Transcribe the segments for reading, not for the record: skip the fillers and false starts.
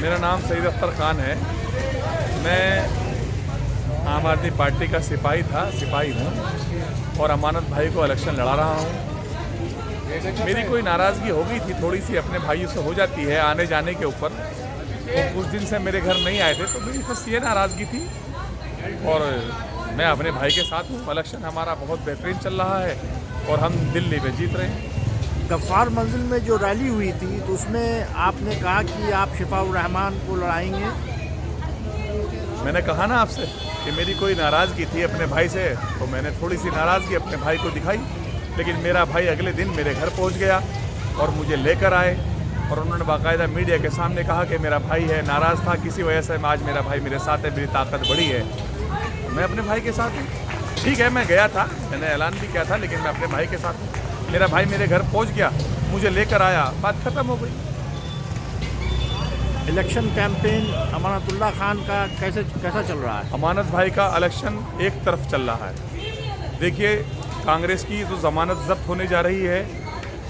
मेरा नाम सईद अख्तर खान है। मैं आम आदमी पार्टी का सिपाही हूँ और अमानत भाई को इलेक्शन लड़ा रहा हूँ। मेरी कोई नाराज़गी हो गई थी, थोड़ी सी अपने भाइयों से हो जाती है आने जाने के ऊपर। तो कुछ दिन से मेरे घर नहीं आए थे तो मेरी बस ये नाराज़गी थी और मैं अपने भाई के साथ हूँ। इलेक्शन हमारा बहुत बेहतरीन चल रहा है और हम दिल्ली में जीत रहे हैं। गफ्फार मंजिल में जो रैली हुई थी तो उसमें आपने कहा कि आप शफाउर रहमान को लड़ाएंगे। मैंने कहा ना आपसे कि मेरी कोई नाराज़गी थी अपने भाई से, तो मैंने थोड़ी सी नाराज़गी अपने भाई को दिखाई, लेकिन मेरा भाई अगले दिन मेरे घर पहुंच गया और मुझे लेकर आए और उन्होंने बाकायदा मीडिया के सामने कहा कि मेरा भाई है, नाराज़ था किसी वजह से, आज मेरा भाई मेरे साथ है, मेरी ताकत बढ़ी है, मैं अपने भाई के साथ हूँ। ठीक है, मैं गया था, मैंने ऐलान भी किया था, लेकिन मैं अपने भाई के साथ हूँ। मेरा भाई मेरे घर पहुंच गया, मुझे लेकर आया, बात खत्म हो गई। इलेक्शन कैंपेन अमानतुल्लाह खान का कैसा चल रहा है? अमानत भाई का इलेक्शन एक तरफ चल रहा है। देखिए, कांग्रेस की तो ज़मानत जब्त होने जा रही है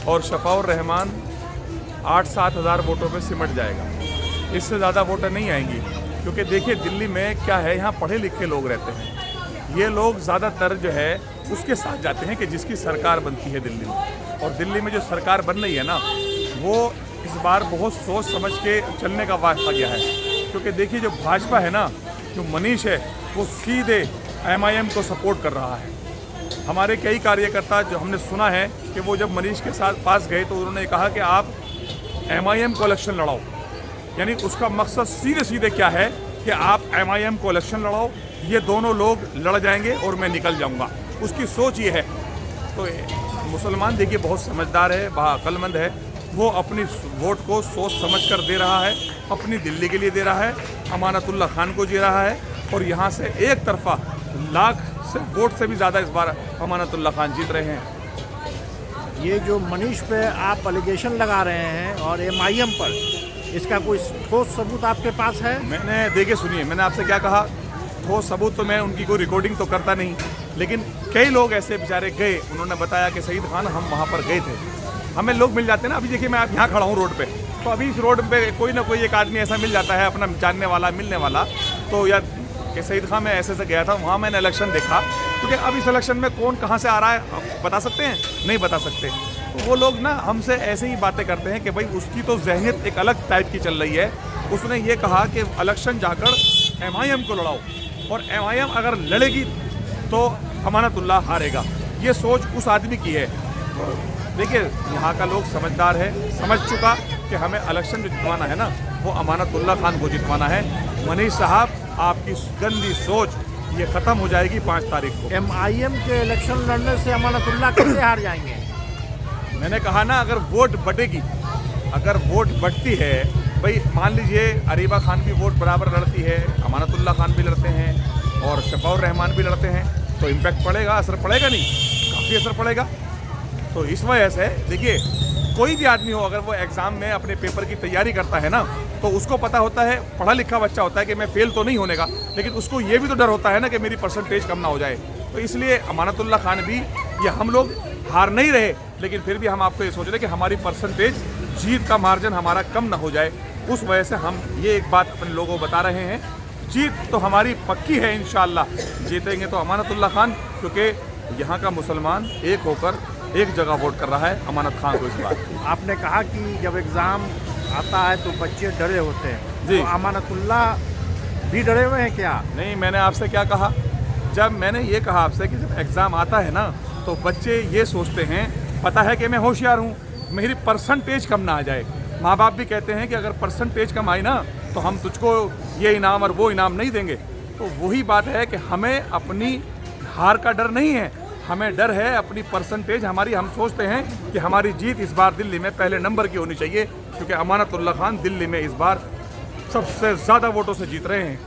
और शफाउर रहमान 8-7 हज़ार वोटों पे सिमट जाएगा। इससे ज़्यादा वोटें नहीं आएंगी, क्योंकि देखिए दिल्ली में क्या है, यहाँ पढ़े लिखे लोग रहते हैं। ये लोग ज़्यादातर जो है उसके साथ जाते हैं कि जिसकी सरकार बनती है दिल्ली में। और दिल्ली में जो सरकार बन रही है ना, वो इस बार बहुत सोच समझ के चलने का वास्ता गया है। क्योंकि देखिए, जो भाजपा है ना, जो मनीष है, वो सीधे MIM को सपोर्ट कर रहा है। हमारे कई कार्यकर्ता जो हमने सुना है कि वो जब मनीष के साथ पास गए तो उन्होंने कहा कि आप MIM को इलेक्शन लड़ाओ। यानी उसका मकसद सीधे क्या है कि आप MIM को इलेक्शन लड़ाओ, ये दोनों लोग लड़ जाएंगे और मैं निकल जाऊंगा। उसकी सोच ये है। तो मुसलमान देखिए बहुत समझदार है, बाअक्लमंद है, वो अपनी वोट को सोच समझ कर दे रहा है, अपनी दिल्ली के लिए दे रहा है, अमानतुल्लाह खान को दे रहा है और यहाँ से एक तरफा लाख से वोट से भी ज़्यादा इस बार अमानतुल्लाह खान जीत रहे हैं। ये जो मनीष पे आप एलिगेशन लगा रहे हैं और MIM पर, इसका कोई ठोस सबूत आपके पास है? मैंने देखिए, सुनिए, मैंने आपसे क्या कहा, ठोस सबूत तो मैं उनकी कोई रिकॉर्डिंग तो करता नहीं, लेकिन कई लोग ऐसे बेचारे गए, उन्होंने बताया कि सईद खान हम वहाँ पर गए थे। हमें लोग मिल जाते हैं ना, अभी देखिए मैं यहाँ खड़ा हूँ रोड पे, तो अभी इस रोड पे कोई ना कोई एक आदमी ऐसा मिल जाता है अपना जानने वाला, मिलने वाला, तो यार कि सईद खान मैं ऐसे से गया था वहाँ, मैंने इलेक्शन देखा। क्योंकि अब इस इलेक्शन में कौन कहाँ से आ रहा है आप बता सकते हैं? नहीं बता सकते। तो वो लोग ना हमसे ऐसे ही बातें करते हैं कि भाई उसकी तो जहनियत एक अलग टाइप की चल रही है। उसने ये कहा कि इलेक्शन जाकर MIM को लड़ाओ और MIM अगर लड़ेगी तो अमानतुल्लाह हारेगा। ये सोच उस आदमी की है। देखिए, यहाँ का लोग समझदार है, समझ चुका कि हमें इलेक्शन जो जितवाना है ना, वो अमानतुल्लाह खान को जितवाना है। मनीष साहब, आपकी गंदी सोच ये ख़त्म हो जाएगी 5 तारीख को। MIM के इलेक्शन लड़ने से अमानतुल्लाह कैसे हार जाएंगे? मैंने कहा ना, अगर वोट बटेगी, अगर वोट बढ़ती है, भाई मान लीजिए अरीबा खान भी वोट बराबर लड़ती है, अमानतुल्लाह खान भी लड़ते हैं और शफाउर रहमान भी लड़ते हैं, तो इम्पैक्ट पड़ेगा, असर पड़ेगा नहीं, काफ़ी असर पड़ेगा। तो इस वजह से देखिए, कोई भी आदमी हो, अगर वो एग्ज़ाम में अपने पेपर की तैयारी करता है ना, तो उसको पता होता है, पढ़ा लिखा बच्चा होता है कि मैं फेल तो नहीं होने का, लेकिन उसको ये भी तो डर होता है ना कि मेरी परसेंटेज कम ना हो जाए। तो इसलिए अमानतुल्लाह खान भी, ये हम लोग हार नहीं रहे, लेकिन फिर भी हम आपको ये सोच रहे कि हमारी परसेंटेज, जीत का मार्जिन हमारा कम ना हो जाए। उस वजह से हम ये एक बात अपने लोगों को बता रहे हैं। जीत तो हमारी पक्की है, इंशाअल्लाह जीतेंगे तो अमानतुल्लाह खान, क्योंकि यहाँ का मुसलमान एक होकर एक जगह वोट कर रहा है अमानत खान को इस बार। आपने कहा कि जब एग्ज़ाम आता है तो बच्चे डरे होते हैं, जी। तो अमानतुल्लाह भी डरे हुए हैं क्या? नहीं, मैंने आपसे क्या कहा, जब मैंने ये कहा आपसे कि जब एग्ज़ाम आता है ना, तो बच्चे ये सोचते हैं, पता है कि मैं होशियार हूँ, मेरी परसेंटेज कम ना आ जाए। माँ बाप भी कहते हैं कि अगर परसेंटेज कम आई ना, तो हम तुझको ये इनाम और वो इनाम नहीं देंगे। तो वही बात है कि हमें अपनी हार का डर नहीं है, हमें डर है अपनी परसेंटेज हमारी। हम सोचते हैं कि हमारी जीत इस बार दिल्ली में पहले नंबर की होनी चाहिए, क्योंकि अमानतुल्लाह खान दिल्ली में इस बार सबसे ज़्यादा वोटों से जीत रहे हैं।